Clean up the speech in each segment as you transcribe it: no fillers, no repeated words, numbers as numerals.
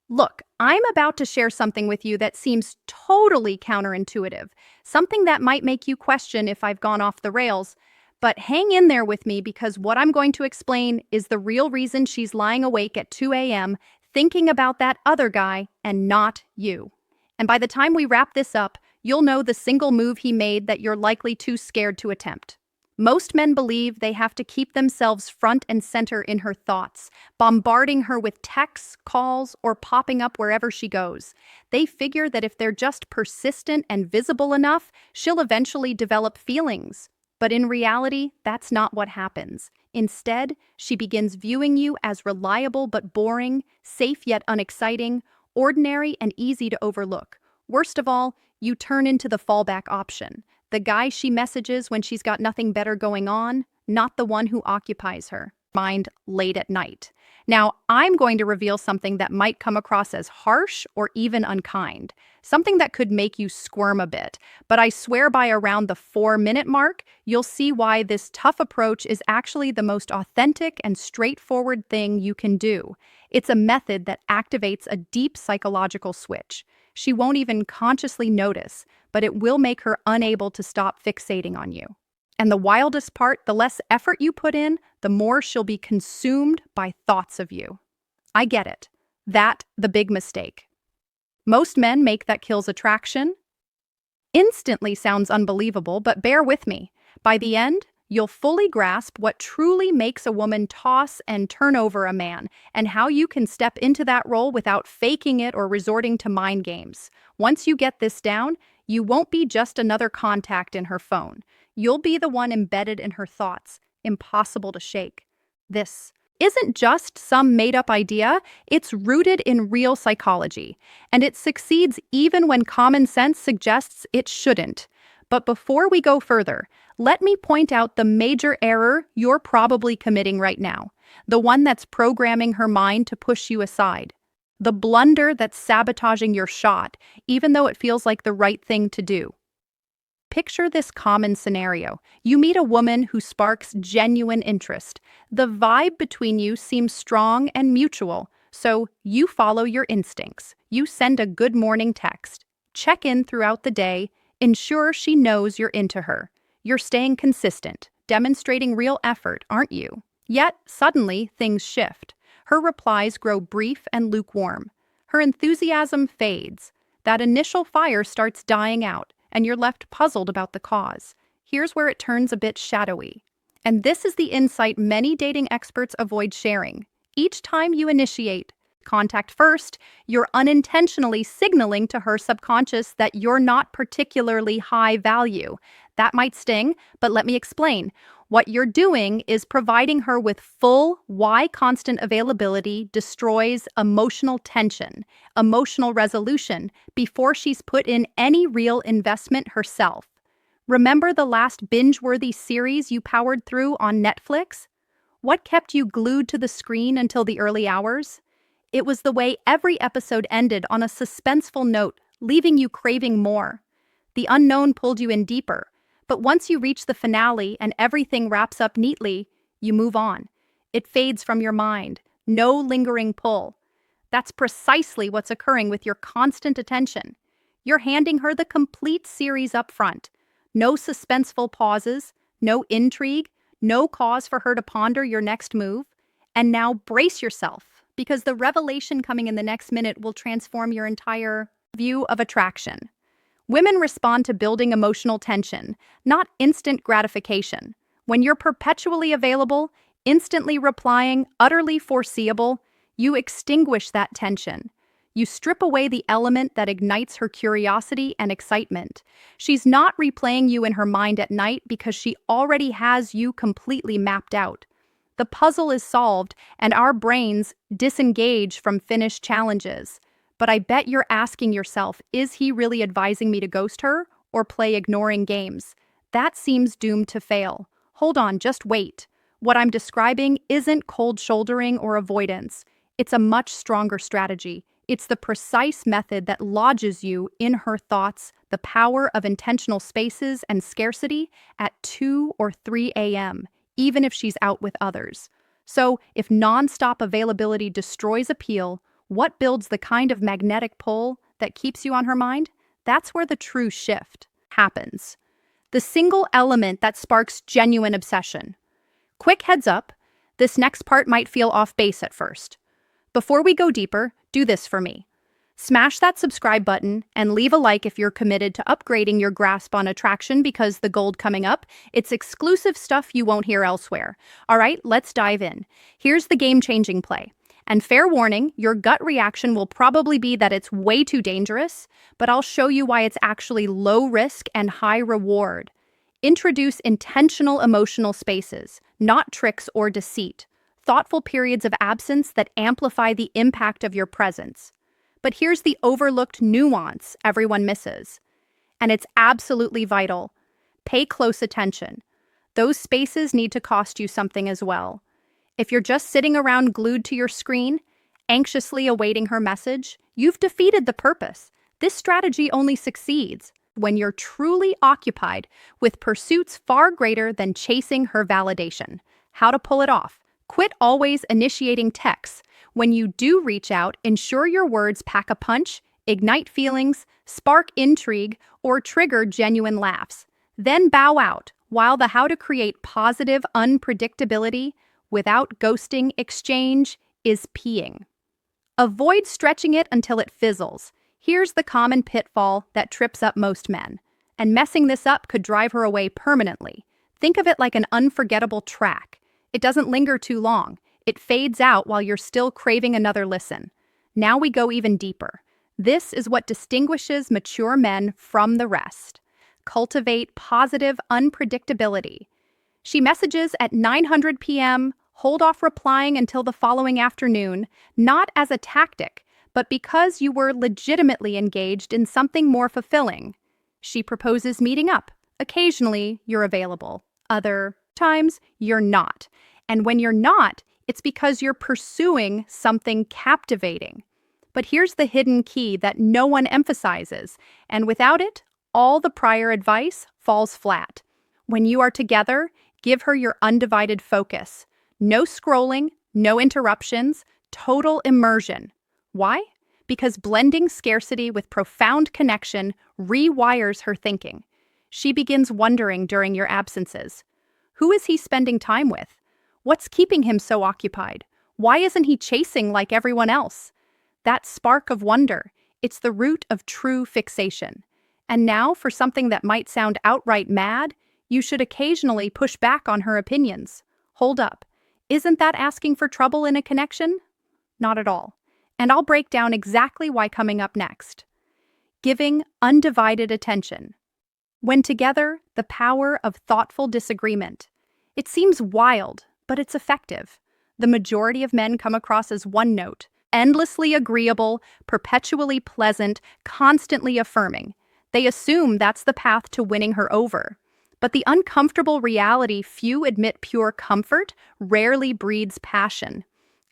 Look, I'm about to share something with you that seems totally counterintuitive, something that might make you question if I've gone off the rails. But hang in there with me because what I'm going to explain is the real reason she's lying awake at 2 a.m. thinking about that other guy and not you. And by the time we wrap this up, you'll know the single move he made that you're likely too scared to attempt. Most men believe they have to keep themselves front and center in her thoughts, bombarding her with texts, calls, or popping up wherever she goes. They figure that if they're just persistent and visible enough, she'll eventually develop feelings. But in reality, that's not what happens. Instead, she begins viewing you as reliable but boring, safe yet unexciting, ordinary and easy to overlook. Worst of all, you turn into the fallback option. The guy she messages when she's got nothing better going on, not the one who occupies her mind late at night. Now, I'm going to reveal something that might come across as harsh or even unkind, something that could make you squirm a bit. But I swear by around the 4-minute mark, you'll see why this tough approach is actually the most authentic and straightforward thing you can do. It's a method that activates a deep psychological switch. She won't even consciously notice, but it will make her unable to stop fixating on you. And the wildest part, the less effort you put in, the more she'll be consumed by thoughts of you. I get it. The big mistake. Most men make that kills attraction. Instantly sounds unbelievable, but bear with me. By the end, you'll fully grasp what truly makes a woman toss and turn over a man, and how you can step into that role without faking it or resorting to mind games. Once you get this down, you won't be just another contact in her phone. You'll be the one embedded in her thoughts, impossible to shake. This isn't just some made-up idea, it's rooted in real psychology, and it succeeds even when common sense suggests it shouldn't. But before we go further, let me point out the major error you're probably committing right now, the one that's programming her mind to push you aside. The blunder that's sabotaging your shot, even though it feels like the right thing to do. Picture this common scenario. You meet a woman who sparks genuine interest. The vibe between you seems strong and mutual, so you follow your instincts. You send a good morning text. Check in throughout the day. Ensure she knows you're into her. You're staying consistent, demonstrating real effort, aren't you? Yet, suddenly, things shift. Her replies grow brief and lukewarm. Her enthusiasm fades. That initial fire starts dying out, and you're left puzzled about the cause. Here's where it turns a bit shadowy. And this is the insight many dating experts avoid sharing. Each time you initiate contact first, you're unintentionally signaling to her subconscious that you're not particularly high value. That might sting, but let me explain. What you're doing is providing her with full, why constant availability destroys emotional tension, emotional resolution, before she's put in any real investment herself. Remember the last binge-worthy series you powered through on Netflix? What kept you glued to the screen until the early hours? It was the way every episode ended on a suspenseful note, leaving you craving more. The unknown pulled you in deeper. But once you reach the finale and everything wraps up neatly, you move on. It fades from your mind. No lingering pull. That's precisely what's occurring with your constant attention. You're handing her the complete series up front. No suspenseful pauses, no intrigue, no cause for her to ponder your next move. And now brace yourself, because the revelation coming in the next minute will transform your entire view of attraction. Women respond to building emotional tension, not instant gratification. When you're perpetually available, instantly replying, utterly foreseeable, you extinguish that tension. You strip away the element that ignites her curiosity and excitement. She's not replaying you in her mind at night because she already has you completely mapped out. The puzzle is solved, and our brains disengage from finished challenges. But I bet you're asking yourself, is he really advising me to ghost her or play ignoring games? That seems doomed to fail. Hold on, just wait. What I'm describing isn't cold shouldering or avoidance. It's a much stronger strategy. It's the precise method that lodges you in her thoughts, the power of intentional spaces and scarcity at 2 or 3 a.m., even if she's out with others. So, if nonstop availability destroys appeal, What builds the kind of magnetic pull that keeps you on her mind? That's where the true shift happens. The single element that sparks genuine obsession. Quick heads up, this next part might feel off base at first. Before we go deeper, do this for me. Smash that subscribe button and leave a like if you're committed to upgrading your grasp on attraction, because the gold coming up, it's exclusive stuff you won't hear elsewhere. All right, let's dive in. Here's the game-changing play. And fair warning, your gut reaction will probably be that it's way too dangerous, but I'll show you why it's actually low risk and high reward. Introduce intentional emotional spaces, not tricks or deceit. Thoughtful periods of absence that amplify the impact of your presence. But here's the overlooked nuance everyone misses. And it's absolutely vital. Pay close attention. Those spaces need to cost you something as well. If you're just sitting around glued to your screen, anxiously awaiting her message, you've defeated the purpose. This strategy only succeeds when you're truly occupied with pursuits far greater than chasing her validation. How to pull it off? Quit always initiating texts. When you do reach out, ensure your words pack a punch, ignite feelings, spark intrigue, or trigger genuine laughs. Then bow out, while the how to create positive unpredictability without ghosting exchange is peeing. Avoid stretching it until it fizzles. Here's the common pitfall that trips up most men. And messing this up could drive her away permanently. Think of it like an unforgettable track. It doesn't linger too long. It fades out while you're still craving another listen. Now we go even deeper. This is what distinguishes mature men from the rest. Cultivate positive unpredictability. She messages at 9:00 p.m., hold off replying until the following afternoon, not as a tactic, but because you were legitimately engaged in something more fulfilling. She proposes meeting up. Occasionally, you're available. Other times, you're not. And when you're not, it's because you're pursuing something captivating. But here's the hidden key that no one emphasizes, and without it, all the prior advice falls flat. When you are together, give her your undivided focus. No scrolling, no interruptions, total immersion. Why? Because blending scarcity with profound connection rewires her thinking. She begins wondering during your absences. Who is he spending time with? What's keeping him so occupied? Why isn't he chasing like everyone else? That spark of wonder, it's the root of true fixation. And now, for something that might sound outright mad, you should occasionally push back on her opinions. Hold up. Isn't that asking for trouble in a connection? Not at all. And I'll break down exactly why coming up next. Giving undivided attention. When together, the power of thoughtful disagreement. It seems wild, but it's effective. The majority of men come across as one note, endlessly agreeable, perpetually pleasant, constantly affirming. They assume that's the path to winning her over. But the uncomfortable reality few admit pure comfort rarely breeds passion.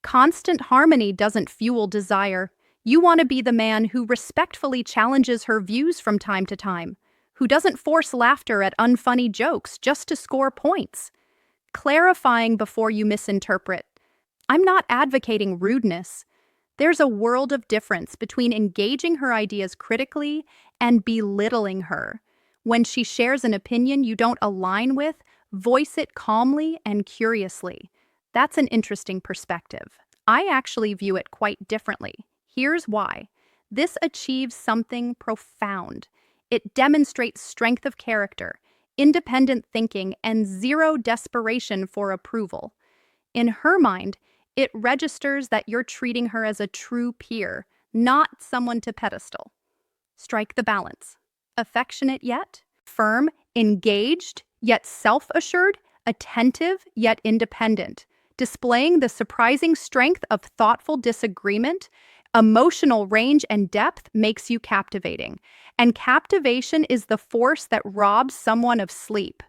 Constant harmony doesn't fuel desire. You want to be the man who respectfully challenges her views from time to time, who doesn't force laughter at unfunny jokes just to score points. Clarifying before you misinterpret. I'm not advocating rudeness. There's a world of difference between engaging her ideas critically and belittling her. When she shares an opinion you don't align with, voice it calmly and curiously. That's an interesting perspective. I actually view it quite differently. Here's why. This achieves something profound. It demonstrates strength of character, independent thinking, and zero desperation for approval. In her mind, it registers that you're treating her as a true peer, not someone to pedestal. Strike the balance. Affectionate yet firm, engaged yet self-assured, attentive yet independent, displaying the surprising strength of thoughtful disagreement. Emotional range and depth makes you captivating, and captivation is the force that robs someone of sleep.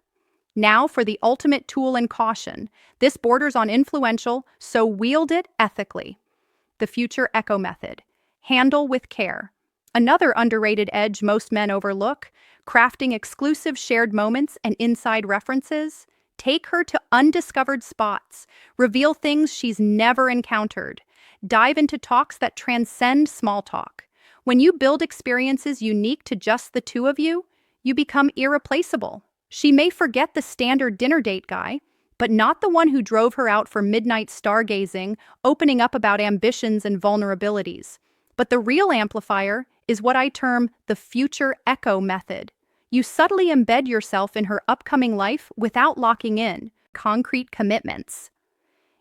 Now for the ultimate tool in caution. This borders on influential, so wield it ethically. The future echo method. Handle with care. Another underrated edge most men overlook, crafting exclusive shared moments and inside references. Take her to undiscovered spots. Reveal things she's never encountered. Dive into talks that transcend small talk. When you build experiences unique to just the two of you, you become irreplaceable. She may forget the standard dinner date guy, but not the one who drove her out for midnight stargazing, opening up about ambitions and vulnerabilities. But the real amplifier is what I term the future echo method. You subtly embed yourself in her upcoming life without locking in concrete commitments.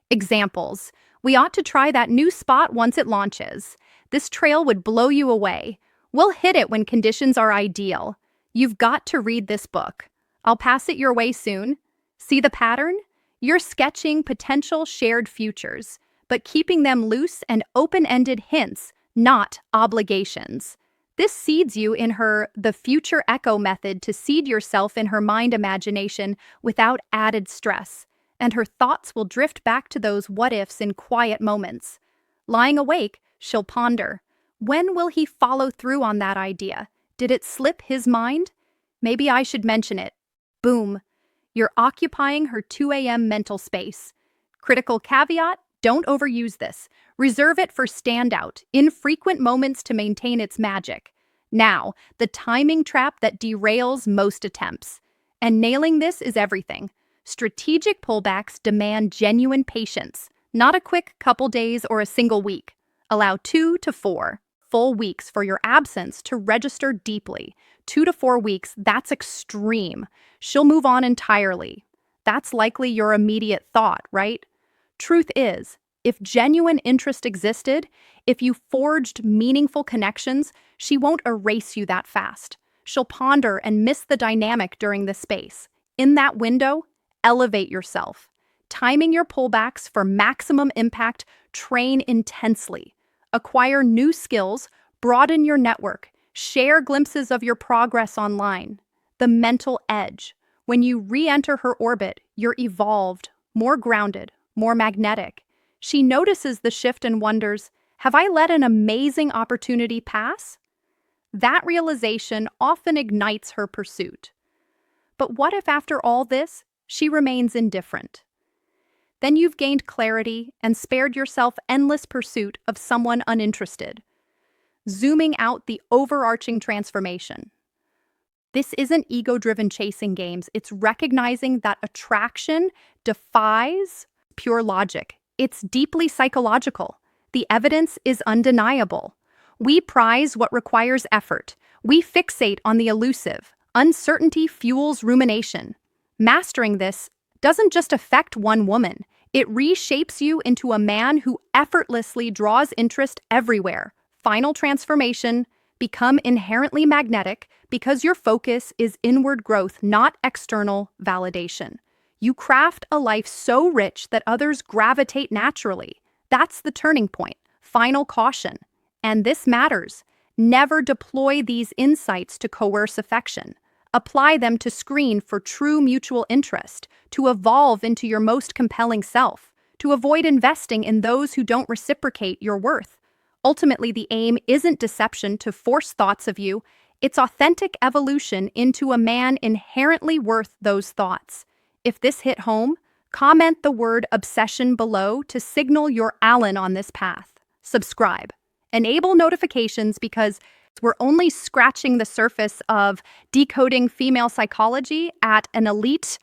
Examples. We ought to try that new spot once it launches. This trail would blow you away. We'll hit it when conditions are ideal. You've got to read this book. I'll pass it your way soon. See the pattern? You're sketching potential shared futures, but keeping them loose and open-ended hints, not obligations. This seeds you in the future echo method to seed yourself in her mind imagination without added stress, and her thoughts will drift back to those what-ifs in quiet moments. Lying awake, she'll ponder. When will he follow through on that idea? Did it slip his mind? Maybe I should mention it. Boom. You're occupying her 2 a.m. mental space. Critical caveat, don't overuse this. Reserve it for standout, infrequent moments to maintain its magic. Now, the timing trap that derails most attempts. And nailing this is everything. Strategic pullbacks demand genuine patience, not a quick couple days or a single week. Allow 2 to 4 full weeks for your absence to register deeply. 2 to 4 weeks, that's extreme. She'll move on entirely. That's likely your immediate thought, right? Truth is, if genuine interest existed, if you forged meaningful connections, she won't erase you that fast. She'll ponder and miss the dynamic during the space. In that window, elevate yourself. Timing your pullbacks for maximum impact, train intensely. Acquire new skills, broaden your network, share glimpses of your progress online. The mental edge. When you re-enter her orbit, you're evolved, more grounded, more magnetic. She notices the shift and wonders, have I let an amazing opportunity pass? That realization often ignites her pursuit. But what if after all this, she remains indifferent? Then you've gained clarity and spared yourself endless pursuit of someone uninterested. Zooming out the overarching transformation. This isn't ego-driven chasing games. It's recognizing that attraction defies pure logic. It's deeply psychological. The evidence is undeniable. We prize what requires effort. We fixate on the elusive. Uncertainty fuels rumination. Mastering this doesn't just affect one woman. It reshapes you into a man who effortlessly draws interest everywhere. Final transformation, become inherently magnetic because your focus is inward growth, not external validation. You craft a life so rich that others gravitate naturally. That's the turning point. Final caution. And this matters. Never deploy these insights to coerce affection. Apply them to screen for true mutual interest, to evolve into your most compelling self, to avoid investing in those who don't reciprocate your worth. Ultimately, the aim isn't deception to force thoughts of you, it's authentic evolution into a man inherently worth those thoughts. If this hit home, comment the word obsession below to signal you're Allen on this path. Subscribe. Enable notifications because we're only scratching the surface of decoding female psychology at an elite